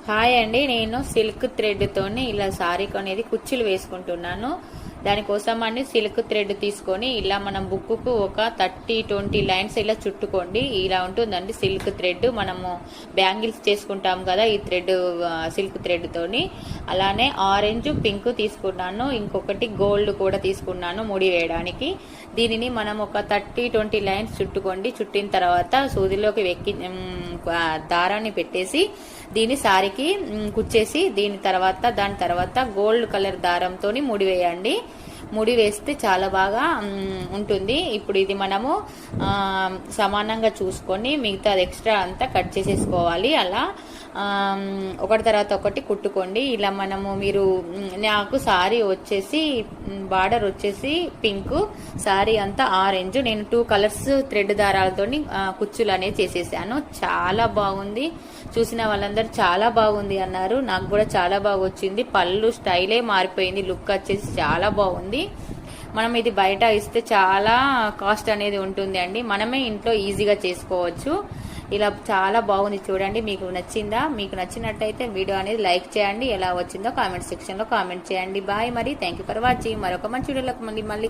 Hi అండి, నేను silk thread తోని ఇలా సారీ అనేది కుచ్చులు వేసుకుంటున్నాను. దానికోసం అని సిల్క్ థ్రెడ్ తీసుకొని ఇలా మనం బుక్కు ఒక 30-20 లైన్స్ ఇలా చుట్టుకోండి. ఇలా ఉంటుందండి సిల్క్ థ్రెడ్. మనము బ్యాంగిల్స్ చేసుకుంటాం కదా ఈ థ్రెడ్, సిల్క్ థ్రెడ్ తోని. అలానే ఆరెంజ్, పింక్ తీసుకున్నాను, ఇంకొకటి గోల్డ్ కూడా తీసుకున్నాను ముడి వేయడానికి. దీనిని మనం ఒక 30-20 లైన్స్ చుట్టుకోండి. చుట్టిన తర్వాత సూదిలోకి దారాన్ని పెట్టేసి దీని సారీకి కుచ్చేసి దాని తర్వాత గోల్డ్ కలర్ దారంతో ముడి వేయండి. ముడి వేస్తే చాలా బాగా ఉంటుంది. ఇప్పుడు ఇది మనము సమానంగా చూసుకొని మిగతా ఎక్స్ట్రా అంతా కట్ చేసేసుకోవాలి. అలా ఒకటి తర్వాత ఒకటి కుట్టుకోండి. ఇలా నాకు సారీ వచ్చేసి బార్డర్ వచ్చేసి పింక్, సారీ అంతా ఆరెంజ్. నేను 2 కలర్స్ థ్రెడ్ దారాలతో కుచ్చులు అనేది చేసేసాను. చాలా బాగుంది. చూసిన వాళ్ళందరూ చాలా బాగుంది అన్నారు. నాకు కూడా చాలా బాగా వచ్చింది. పళ్ళు స్టైలే మారిపోయింది. లుక్ వచ్చేసి చాలా బాగుంది. మనం ఇది బయట ఇస్తే చాలా కాస్ట్ అనేది ఉంటుంది అండి. మనమే ఇంట్లో ఈజీగా చేసుకోవచ్చు. ఇలా చాలా బాగుంది చూడండి. మీకు నచ్చిందా? మీకు నచ్చినట్టయితే వీడియో అనేది లైక్ చేయండి. ఎలా వచ్చిందో కామెంట్ సెక్షన్ లో కామెంట్ చేయండి. బాయ్. మరి థ్యాంక్ యూ ఫర్ వాచింగ్. మరొక మంచి వీడియోలో మళ్ళీ